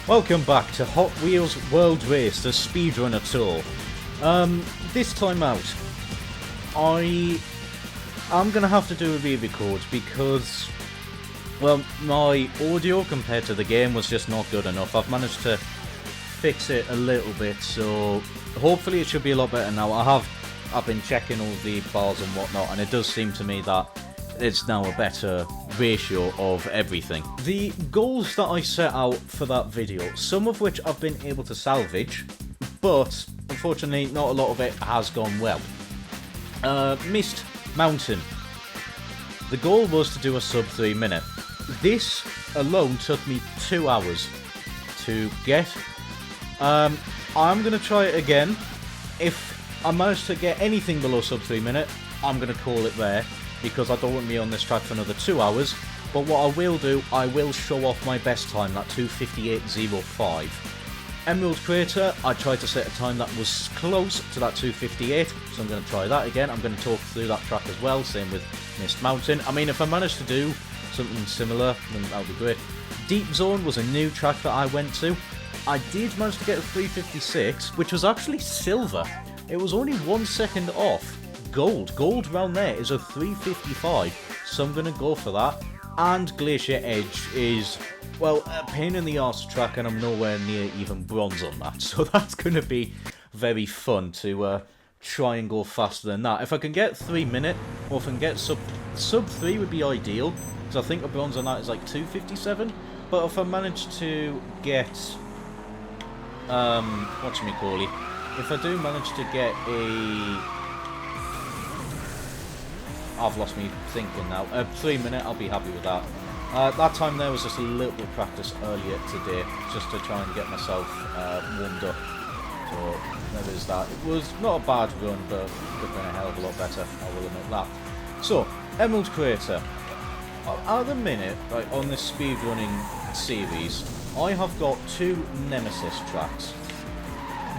Welcome back to Hot Wheels World Race, the Speedrunner Tour. This time out, I'm gonna have to do a re-record because, well, my audio compared to the game was just not good enough. I've managed to fix it a little bit, so hopefully it should be a lot better now. I've been checking all the bars and whatnot, and it does seem to me that it's now a better ratio of everything. The goals that I set out for that video, some of which I've been able to salvage, but unfortunately not a lot of it has gone well. Mist Mountain. The goal was to do a sub 3 minute. This alone took me 2 hours to get. I'm going to try it again. If I manage to get anything below sub 3 minute, I'm going to call it there, because I don't want to be on this track for another 2 hours. But what I will do, I will show off my best time, that 2:58.05. Emerald Crater, I tried to set a time that was close to that 2:58, so I'm going to try that again. I'm going to talk through that track as well, same with Mist Mountain. I mean, if I manage to do something similar, then that would be great. Deep Zone was a new track that I went to. I did manage to get a 3:56, which was actually silver. It was only 1 second off gold. Gold round there is a 3:55, so I'm going to go for that. And Glacier Edge is, well, a pain in the arse track, and I'm nowhere near even bronze on that, so that's going to be very fun to try and go faster than that. If I can get 3 minute, or if I can get sub 3 would be ideal, because I think the bronze on that is like 2:57, but if I manage to get, whatchamacallit, if I do manage to get I've lost me thinking now. 3 minute, I'll be happy with that. That time there was just a little bit of practice earlier today, just to try and get myself warmed up. So there is that. It was not a bad run, but it could have been a hell of a lot better, I will admit that. So, Emerald Crater. At the minute, right, on this speedrunning series, I have got 2 Nemesis tracks.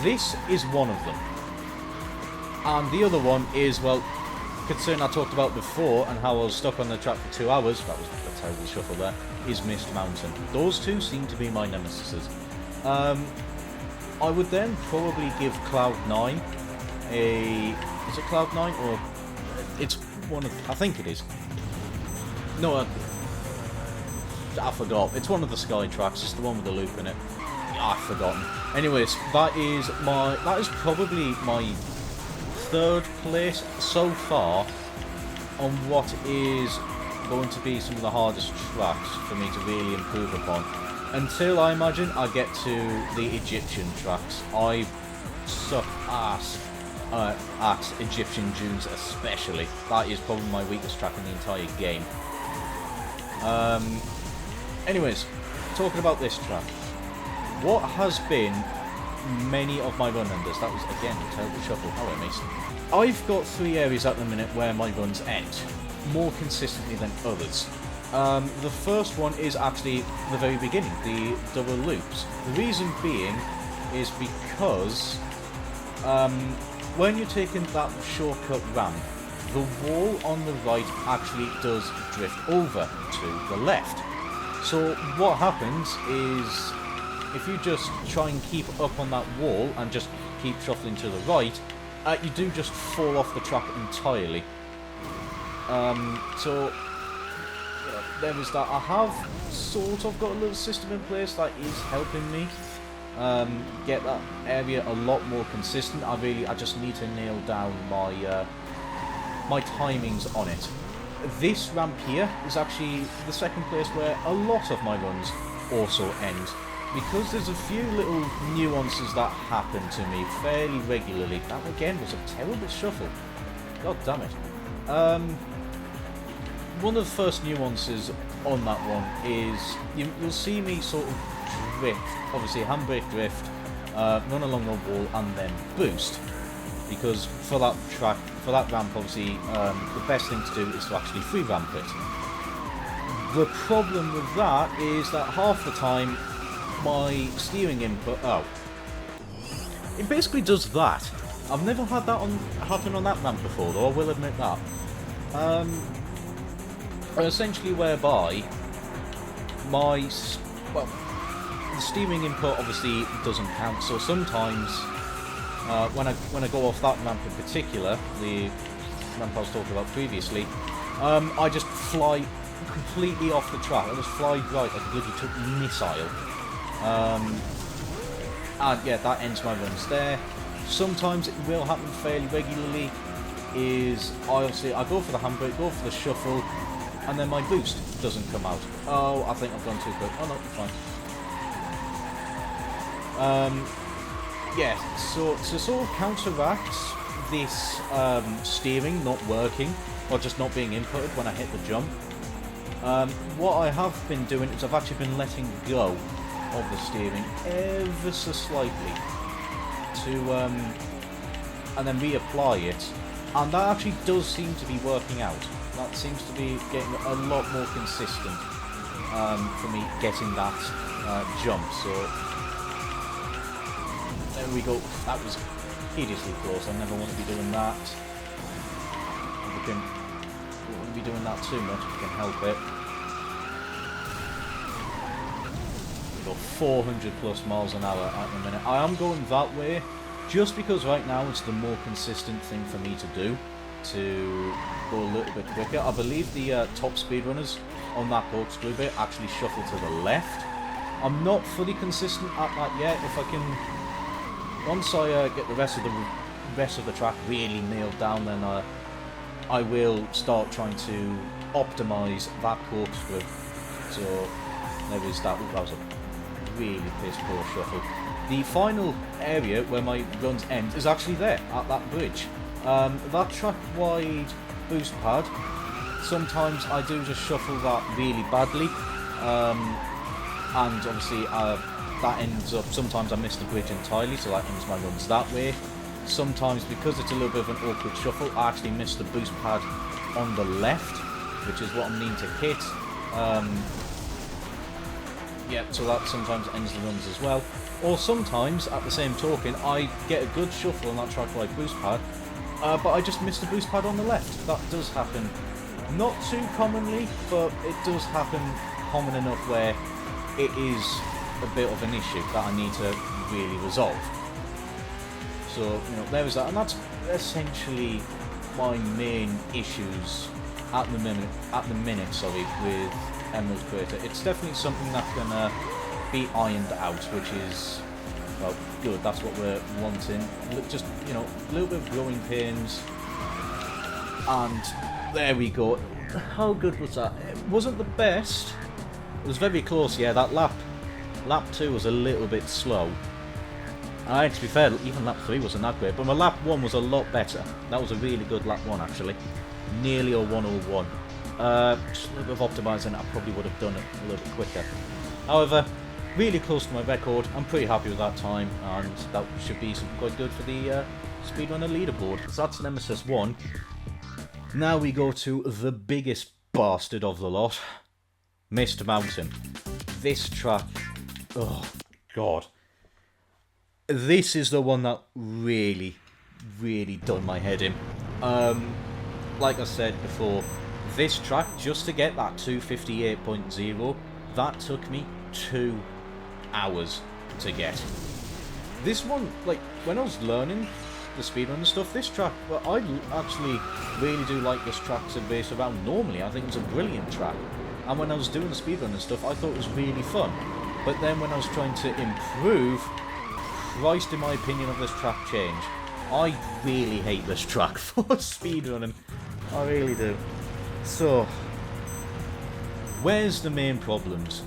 This is one of them. And the other one is, well, concern I talked about before and how I was stuck on the track for 2 hours, that was a terrible shuffle there, is Mist Mountain. Those two seem to be my nemesises. I would then probably give Cloud9 is it Cloud9 or it's one of, I think it is. No, I forgot. It's one of the Sky tracks, it's the one with the loop in it. I've forgotten. Anyways, that is probably my 3rd place so far on what is going to be some of the hardest tracks for me to really improve upon. Until, I imagine, I get to the Egyptian tracks. I suck ass at Egyptian dunes especially. That is probably my weakest track in the entire game. Anyways, talking about this track. What has been many of my run enders, that was again a terrible shuffle, hello Mason. I've got 3 areas at the minute where my runs end, more consistently than others. The first one is actually the very beginning, the double loops. The reason being is because when you're taking that shortcut ramp, the wall on the right actually does drift over to the left. So what happens is, if you just try and keep up on that wall and just keep shuffling to the right, you do just fall off the track entirely. So, yeah, there is that. I have sort of got a little system in place that is helping me get that area a lot more consistent. I just need to nail down my my timings on it. This ramp here is actually the second place where a lot of my runs also end, because there's a few little nuances that happen to me fairly regularly. That again was a terrible shuffle. God damn it. One of the first nuances on that one is you'll see me sort of drift, obviously handbrake drift, run along the wall and then boost. Because for that track, for that ramp, obviously the best thing to do is to actually free ramp it. The problem with that is that half the time my steering input, it basically does that. I've never had that happen on that ramp before, though, I will admit that. Essentially whereby my, well, the steering input obviously doesn't count, so sometimes when I go off that ramp in particular, the ramp I was talking about previously, I just fly completely off the track. I just fly right like a bloody missile. And yeah, that ends my runs there. Sometimes it will happen fairly regularly. I go for the handbrake, go for the shuffle, and then my boost doesn't come out. Oh, I think I've gone too quick. Oh no, fine. Yeah, so to sort of counteract this steering not working, or just not being inputted when I hit the jump, what I have been doing is I've actually been letting go of the steering ever so slightly to and then reapply it, and that actually does seem to be working out. That seems to be getting a lot more consistent for me getting that jump. So there we go. That was hideously close. I never want to be doing that. Don't want to be doing that too much if you can help it. We got 400 plus miles an hour at the minute. I am going that way just because right now it's the more consistent thing for me to do, to go a little bit quicker. I believe the top speedrunners on that corkscrew bit actually shuffle to the left. I'm not fully consistent at that yet. If I can, once I get the rest of the track really nailed down, then I will start trying to optimise that corkscrew. So there is that. Ooh, that was a really piss poor shuffle. The final area where my runs end is actually there, at that bridge. That track-wide boost pad, sometimes I do just shuffle that really badly, and obviously that ends up, sometimes I miss the bridge entirely, so that ends my runs that way. Sometimes, because it's a little bit of an awkward shuffle, I actually miss the boost pad on the left, which is what I'm needing to hit. Yeah, so that sometimes ends the runs as well. Or sometimes, at the same token, I get a good shuffle on that track-wide boost pad, but I just miss the boost pad on the left. That does happen. Not too commonly, but it does happen common enough where it is a bit of an issue that I need to really resolve. So, you know, there is that, and that's essentially my main issues at the minute, with Emerald Crater. It's definitely something that can be ironed out, which is, well, good. That's what we're wanting. Just, you know, a little bit of growing pains, and there we go. How good was that? It wasn't the best. It was very close, yeah. That lap 2 was a little bit slow. And to be fair, even lap 3 wasn't that great, but my lap 1 was a lot better. That was a really good lap 1, actually. Nearly a 101. Just a little bit of optimising, I probably would have done it a little bit quicker. However, really close to my record. I'm pretty happy with that time, and that should be something quite good for the Speedrunner leaderboard. So that's Nemesis 1. Now we go to the biggest bastard of the lot, Mist Mountain. This track, oh god. This is the one that really, really done my head in. Like I said before, this track, just to get that 258.0, that took me 2 hours to get. This one, like, when I was learning the speedrun stuff, this track, well, I actually really do like this track to base around normally. I think it's a brilliant track. And when I was doing the speedrun and stuff, I thought it was really fun. But then when I was trying to improve, Christ, in my opinion of this track change. I really hate this track for speedrunning. I really do. So, where's the main problems?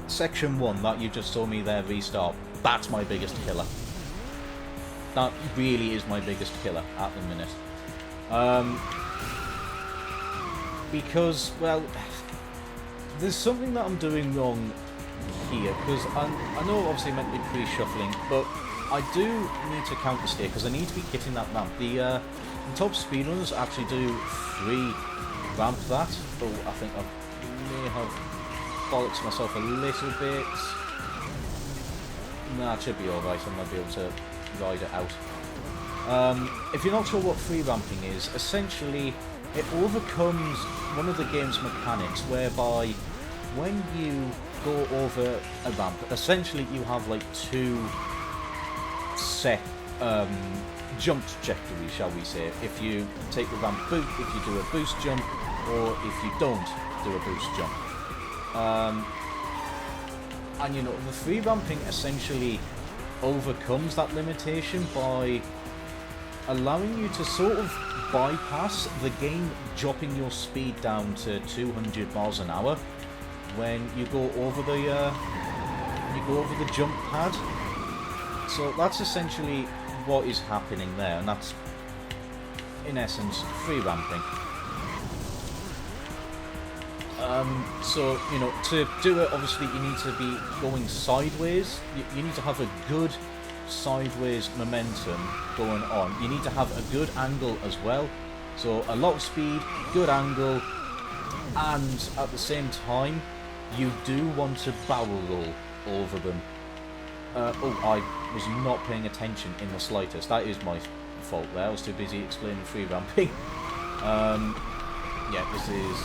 Section 1 that you just saw me there restart, that's my biggest killer. That really is my biggest killer at the minute. Because, well, there's something that I'm doing wrong here, because I know obviously meant to be pre-shuffling, but I do need to counter-steer, because I need to be hitting that ramp. The top speedrunners actually do free ramp that. Oh, I think I may have bollocks myself a little bit. Nah, it should be alright, I might be able to ride it out. If you're not sure what free ramping is, essentially it overcomes one of the game's mechanics, whereby when you go over a ramp, essentially you have like two set jump trajectories, shall we say. If you take the ramp boot, if you do a boost jump, or if you don't do a boost jump. And you know, the free ramping essentially overcomes that limitation by allowing you to sort of bypass the game dropping your speed down to 200 miles an hour when you go over the jump pad. So that's essentially what is happening there, and that's in essence free ramping. So, you know, to do it, obviously you need to be going sideways. You need to have a good sideways momentum going on. You need to have a good angle as well. So a lot of speed, good angle, and at the same time, you do want to barrel roll over them. Oh, I was not paying attention in the slightest. That is my fault there. I was too busy explaining free ramping. Yeah, this is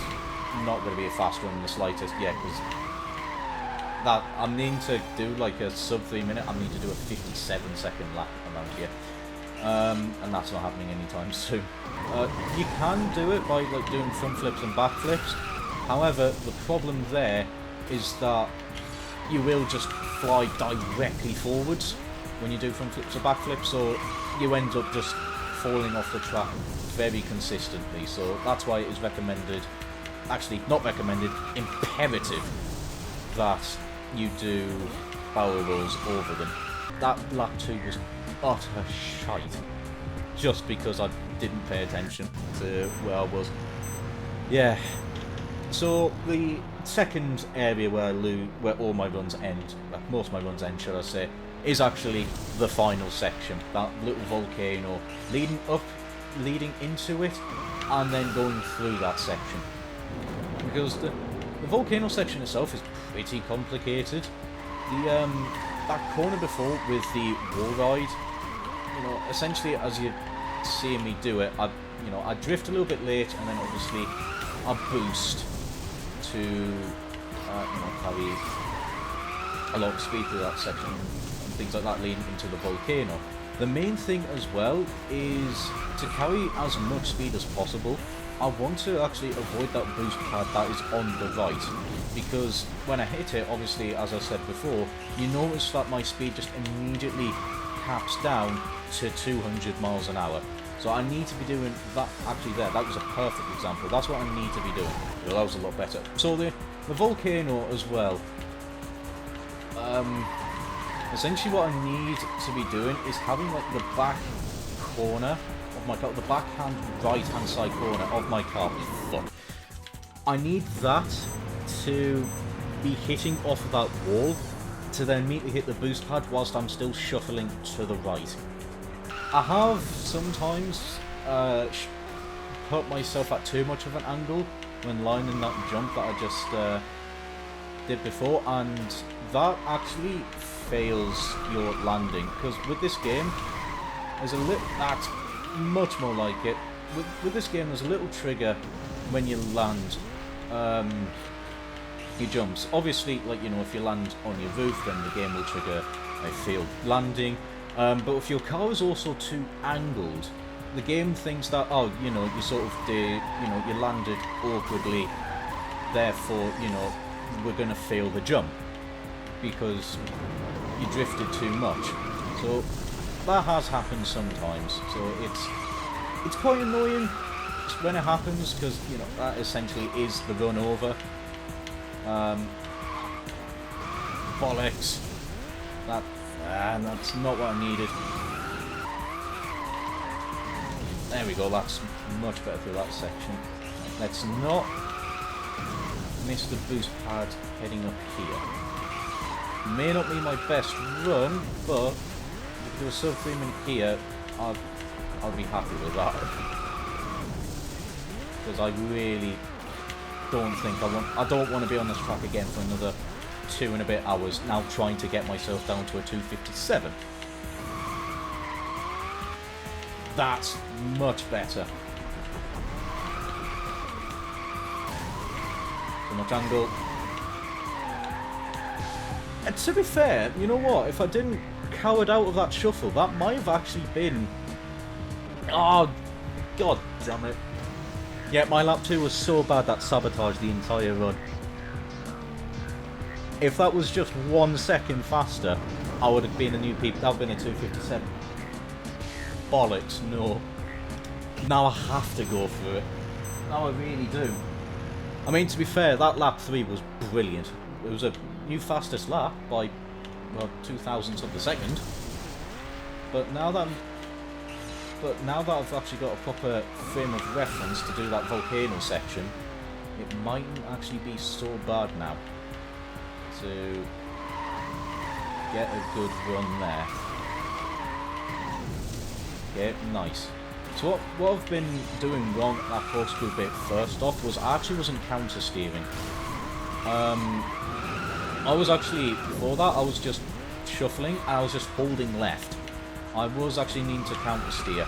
not going to be a fast one in the slightest. Yeah, because that I need to do like a sub 3 minute. I need to do a 57-second lap around here, and that's not happening anytime soon. You can do it by like doing front flips and back flips. However, the problem there is that you will just fly directly forwards when you do front flips or back flips, so you end up just falling off the track very consistently. So that's why it is recommended, actually not recommended, imperative that you do barrel rolls over them. That lap 2 was utter shite, just because I didn't pay attention to where I was. Yeah. So the second area where all my runs end, well, most of my runs end, should I say, is actually the final section. That little volcano leading into it, and then going through that section. Because the volcano section itself is pretty complicated. That corner before with the wall ride, you know, essentially as you see me do it, I drift a little bit late, and then obviously I boost to carry a lot of speed through that section and things like that leading into the volcano. The main thing as well is to carry as much speed as possible. I want to actually avoid that boost pad that is on the right, because when I hit it, obviously, as I said before, you notice that my speed just immediately caps down to 200 miles an hour. So I need to be doing that. Actually there, that was a perfect example. That's what I need to be doing. Well, that was a lot better. So the volcano as well. Essentially what I need to be doing is having like the back corner of my car, the backhand right-hand side corner of my car. Fuck. I need that to be hitting off of that wall to then immediately hit the boost pad whilst I'm still shuffling to the right. I have sometimes put myself at too much of an angle when lining that jump that I just did before, and that actually fails your landing, because with this game there's that's much more like it. With this game there's a little trigger when you land your jumps. Obviously, like, you know, if you land on your roof, then the game will trigger a failed landing. But if your car is also too angled, the game thinks that, oh, you know, you sort of you landed awkwardly, therefore, you know, we're going to fail the jump because you drifted too much. So that has happened sometimes. So it's quite annoying when it happens, because, you know, that essentially is the run over. Bollocks. That's not what I needed. There we go, that's much better through that section. Let's not miss the boost pad heading up here. May not be my best run, but if there was sub 3 minute here, I'll be happy with that. Because I really don't think I don't want to be on this track again for another 2 and a bit hours, now trying to get myself down to a 257. That's much better. Too much angle. And to be fair, you know what? If I didn't coward out of that shuffle, that might have actually been... Oh, god damn it. Yeah, my lap 2 was so bad that sabotaged the entire run. If that was just 1 second faster, I would have been a new PB. That would have been a 2:57. Bollocks, no. Now I have to go for it. Now I really do. I mean, to be fair, that lap 3 was brilliant. It was a new fastest lap by, well, 0.02 of a second. But now that I've actually got a proper frame of reference to do that volcano section, it mightn't actually be so bad now to get a good run there. Okay, nice. So what I've been doing wrong at that corkscrew bit first off was I actually wasn't counter steering. I was actually, before that, I was just shuffling and I was just holding left. I was actually needing to counter steer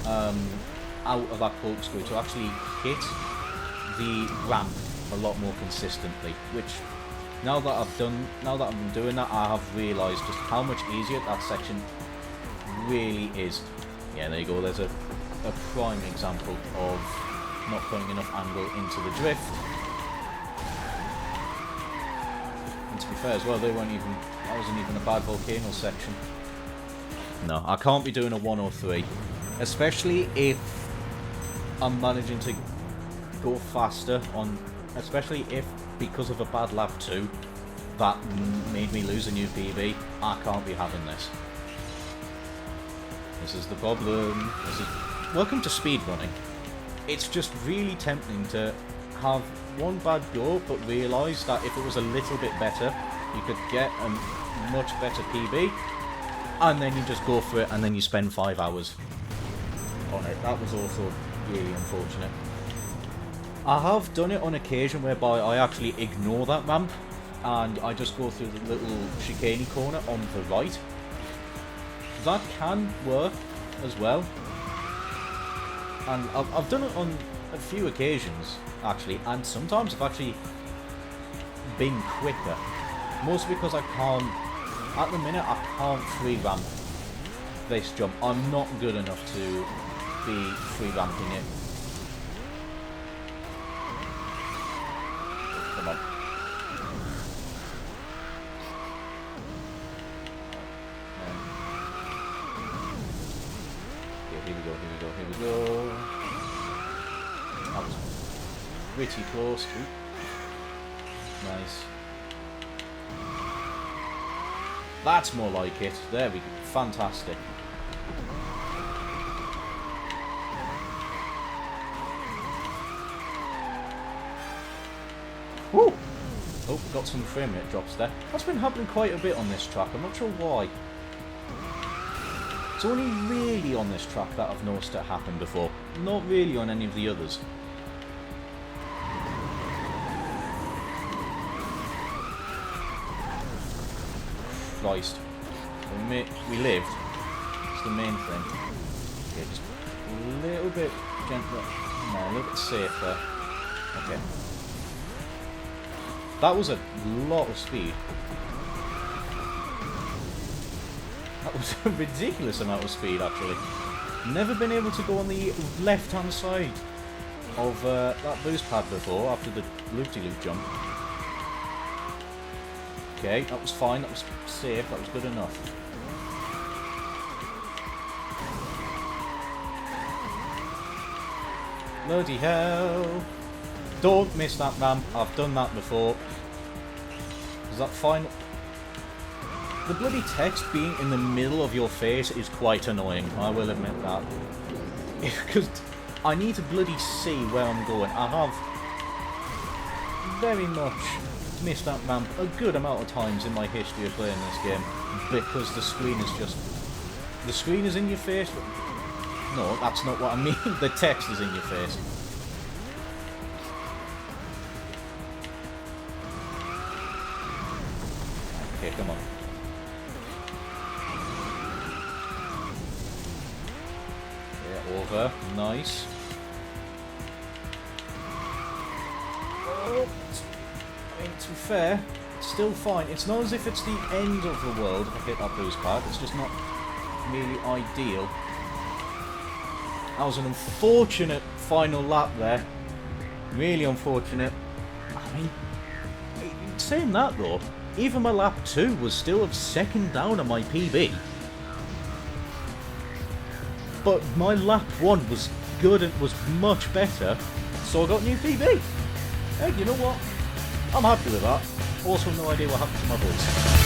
out of that corkscrew to actually hit the ramp a lot more consistently, which now that I've been doing that, I have realised just how much easier that section really is. Yeah, there you go, there's a prime example of not putting enough angle into the drift. And to be fair as well, that wasn't even a bad volcano section. No, I can't be doing a 103, especially if I'm managing to go faster on, especially if, because of a bad lap 2, that made me lose a new PB. I can't be having this. This is the problem. Welcome to speedrunning. It's just really tempting to have one bad go, but realise that if it was a little bit better, you could get a much better PB, and then you just go for it, and then you spend 5 hours on it. That was also really unfortunate. I have done it on occasion whereby I actually ignore that ramp, and I just go through the little chicane corner on the right. That can work as well, and I've done it on a few occasions actually, and sometimes I've actually been quicker, mostly because I can't, at the minute I can't free ramp this jump. I'm not good enough to be free ramping it. Come on. Here we go. That was pretty close too. Nice. That's more like it. There we go. Fantastic. Woo! Oh, got some frame rate drops there. That's been happening quite a bit on this track. I'm not sure why. It's only really on this track that I've noticed it happen before. Not really on any of the others. Christ. We lived. It's the main thing. Okay, just a little bit gentler. No, a little bit safer. Okay. That was a lot of speed. That was a ridiculous amount of speed, actually. Never been able to go on the left-hand side of that boost pad before, after the loop-de-loop jump. Okay, that was fine, that was safe, that was good enough. Bloody hell. Don't miss that ramp, I've done that before. Is that fine? The bloody text being in the middle of your face is quite annoying, I will admit that. Because I need to bloody see where I'm going. I have very much missed that ramp a good amount of times in my history of playing this game, because the screen is just... The screen is in your face? No, that's not what I mean. The text is in your face. Okay, come on. Over. Nice. Oh, I mean, to be fair, It's still fine. It's not as if it's the end of the world if I hit that boost pad. It's just not really ideal. That was an unfortunate final lap there. Really unfortunate. I mean, saying that though, even my lap 2 was still a second down on my PB. But my lap 1 was good and was much better, so I got new PB. Hey, you know what? I'm happy with that. Also, no idea what happened to my voice.